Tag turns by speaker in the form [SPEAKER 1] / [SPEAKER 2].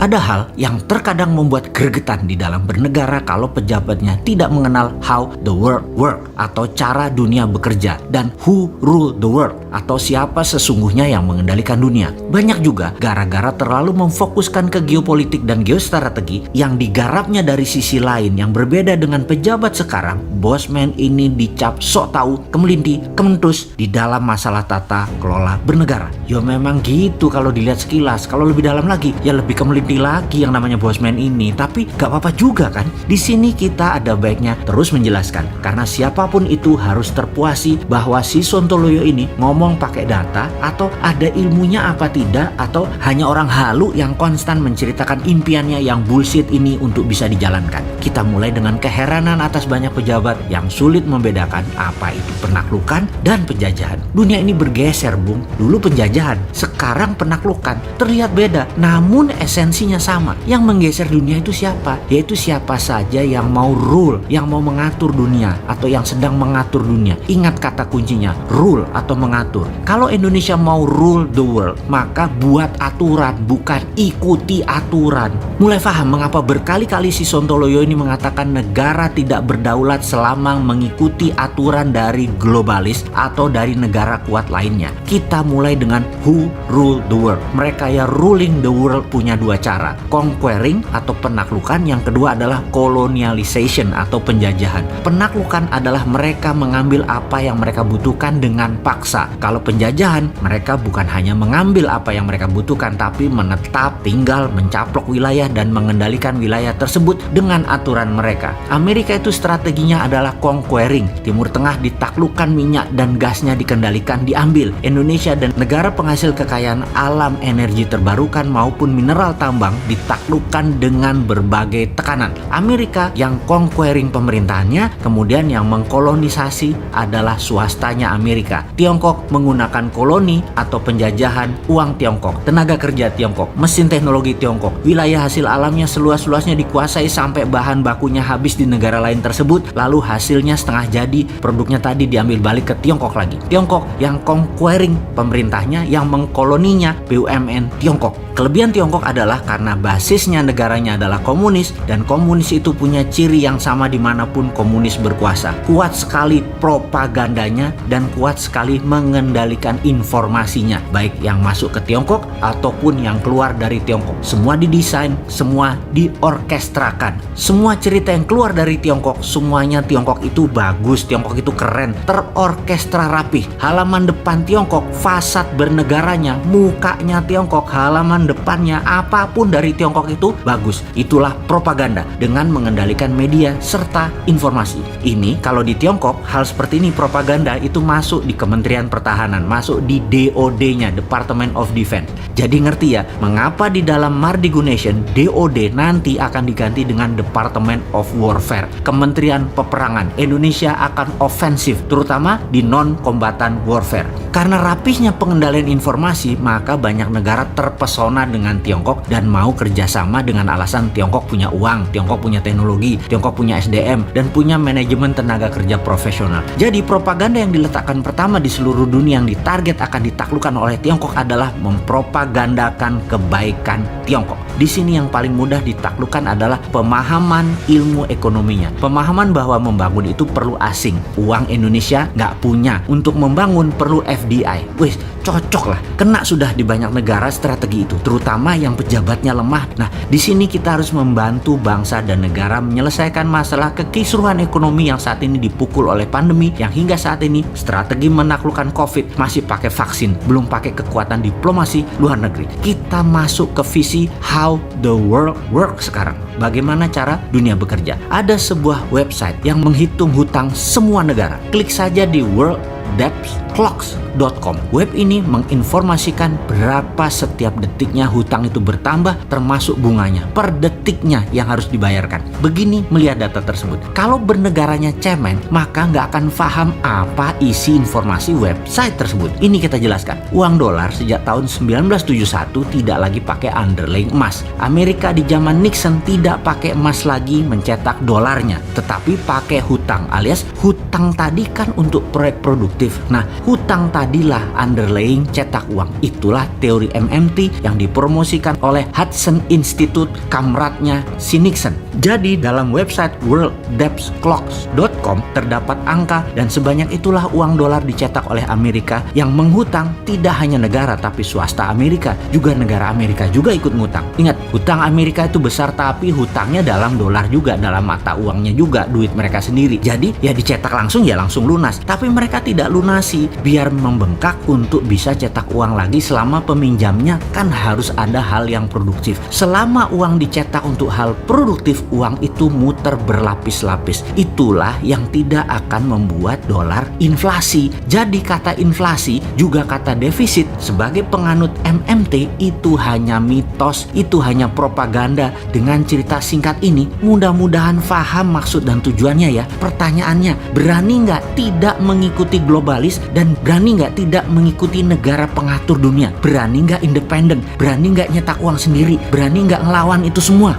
[SPEAKER 1] Ada hal yang terkadang membuat gregetan di dalam bernegara kalau pejabatnya tidak mengenal how the world work atau cara dunia bekerja dan who rule the world atau siapa sesungguhnya yang mengendalikan dunia. Banyak juga gara-gara terlalu memfokuskan ke geopolitik dan geostrategi yang digarapnya dari sisi lain yang berbeda dengan pejabat sekarang. Bosman ini dicap sok tahu, kemelinti, kementus di dalam masalah tata kelola bernegara. Ya memang gitu kalau dilihat sekilas. Kalau lebih dalam lagi ya lebih kemelinti lagi yang namanya Bosman ini. Tapi gak apa-apa juga kan. Di sini kita ada baiknya terus menjelaskan karena siapapun itu harus terpuasi bahwa si Sontoloyo ini ngomong pakai data atau ada ilmunya apa tidak, atau hanya orang halu yang konstan menceritakan impiannya yang bullshit ini untuk bisa dijalankan. Kita mulai dengan keheranan atas banyak pejabat yang sulit membedakan apa itu penaklukan dan penjajahan. Dunia ini bergeser, Bung. Dulu penjajahan, sekarang penaklukan. Terlihat beda, namun esensinya sama. Yang menggeser dunia itu siapa? Yaitu siapa saja yang mau rule, yang mau mengatur dunia atau yang sedang mengatur dunia. Ingat kata kuncinya, rule atau mengatur. Kalau Indonesia mau rule the world, maka buat aturan, bukan ikuti aturan. Mulai paham mengapa berkali-kali si Sontoloyo ini mengatakan negara tidak berdaulat selama mengikuti aturan dari globalis atau dari negara kuat lainnya. Kita mulai dengan who rule the world. Mereka ya ruling the world punya dua cara, conquering atau penaklukan, yang kedua adalah colonialization atau penjajahan. Penaklukan adalah mereka mengambil apa yang mereka butuhkan dengan paksa. Kalau penjajahan, mereka bukan hanya mengambil apa yang mereka butuhkan, tapi menetap, tinggal, mencaplok wilayah dan mengendalikan wilayah tersebut dengan aturan mereka. Amerika itu strateginya adalah conquering. Timur Tengah ditaklukkan, minyak dan gasnya dikendalikan, diambil. Indonesia dan negara penghasil kekayaan alam, energi terbarukan maupun mineral tambang ditaklukkan dengan berbagai tekanan. Amerika yang conquering pemerintahannya, kemudian yang mengkolonisasi adalah swastanya Amerika. Tiongkok menggunakan koloni atau penjajahan, uang Tiongkok, tenaga kerja Tiongkok, mesin teknologi Tiongkok, wilayah hasil alamnya seluas-luasnya dikuasai sampai bahan bakunya habis di negara lain tersebut, lalu hasilnya setengah jadi, produknya tadi diambil balik ke Tiongkok lagi. Tiongkok yang conquering pemerintahnya, yang mengkoloninya BUMN Tiongkok. Kelebihan Tiongkok adalah karena basisnya negaranya adalah komunis, dan komunis itu punya ciri yang sama dimanapun komunis berkuasa. Kuat sekali propagandanya dan kuat sekali mengendalikan informasinya, baik yang masuk ke Tiongkok ataupun yang keluar dari Tiongkok. Semua didesain, semua diorkestrakan. Semua cerita yang keluar dari Tiongkok, semuanya Tiongkok itu bagus, Tiongkok itu keren, terorkestra rapih. Halaman depan Tiongkok, fasad bernegaranya, mukanya Tiongkok, halaman depannya, apapun dari Tiongkok itu bagus. Itulah propaganda dengan mengendalikan media serta informasi. Ini kalau di Tiongkok hal seperti ini, propaganda itu masuk di Kementerian Pertahanan, masuk di DOD-nya, Department of Defense. Jadi ngerti ya mengapa di dalam Mardigunation DOD nanti akan diganti dengan Department of Warfare, Kementerian Peperangan. Indonesia akan ofensif terutama di non-kombatan warfare. Karena rapihnya pengendalian informasi, maka banyak negara terpesona dengan Tiongkok dan mau kerjasama dengan alasan Tiongkok punya uang, Tiongkok punya teknologi, Tiongkok punya SDM, dan punya manajemen tenaga kerja profesional. Jadi propaganda yang diletakkan pertama di seluruh dunia yang ditarget akan ditaklukkan oleh Tiongkok adalah mempropagandakan kebaikan Tiongkok. Di sini yang paling mudah ditaklukkan adalah pemahaman ilmu ekonominya. Pemahaman bahwa membangun itu perlu asing. Uang Indonesia nggak punya. Untuk membangun perlu FDI. Wih, cocok lah. Kena sudah di banyak negara strategi itu, terutama yang pejabatnya lemah. Nah, di sini kita harus membantu bangsa dan negara menyelesaikan masalah kekisruhan ekonomi yang saat ini dipukul oleh pandemi, yang hingga saat ini strategi menaklukkan COVID masih pakai vaksin, belum pakai kekuatan diplomasi luar negeri. Kita masuk ke visi how the world work sekarang. Bagaimana cara dunia bekerja? Ada sebuah website yang menghitung hutang semua negara. Klik saja di worlddebtclocks.com. Web ini menginformasikan berapa setiap detiknya hutang itu bertambah, termasuk bunganya per detiknya yang harus dibayarkan. Begini melihat data tersebut. Kalau bernegaranya cemen, maka nggak akan paham apa isi informasi website tersebut. Ini kita jelaskan. Uang dolar sejak tahun 1971 tidak lagi pakai underlying emas. Amerika di zaman Nixon tidak pakai emas lagi mencetak dolarnya, tetapi pakai hutang, alias hutang tadi kan untuk proyek produksi produktif. Nah, hutang tadilah underlying cetak uang. Itulah teori MMT yang dipromosikan oleh Hudson Institute, kamratnya si Nixon. Jadi dalam website worlddebtclocks.com terdapat angka, dan sebanyak itulah uang dolar dicetak oleh Amerika yang menghutang tidak hanya negara tapi swasta Amerika, juga negara Amerika juga ikut ngutang. Ingat, hutang Amerika itu besar tapi hutangnya dalam dolar juga, dalam mata uangnya juga, duit mereka sendiri. Jadi ya dicetak langsung ya langsung lunas, tapi mereka tidak lunasi biar membengkak untuk bisa cetak uang lagi. Selama peminjamnya kan harus ada hal yang produktif. Selama uang dicetak untuk hal produktif, uang itu muter berlapis-lapis. Itulah yang tidak akan membuat dolar inflasi. Jadi kata inflasi juga kata defisit sebagai penganut MMT itu hanya mitos, itu hanya propaganda. Dengan cerita singkat ini mudah-mudahan paham maksud dan tujuannya ya. Pertanyaannya, berani nggak tidak mengikuti globalis, dan berani nggak tidak mengikuti negara pengatur dunia? Berani nggak independen? Berani nggak nyetak uang sendiri? Berani nggak ngelawan itu semua?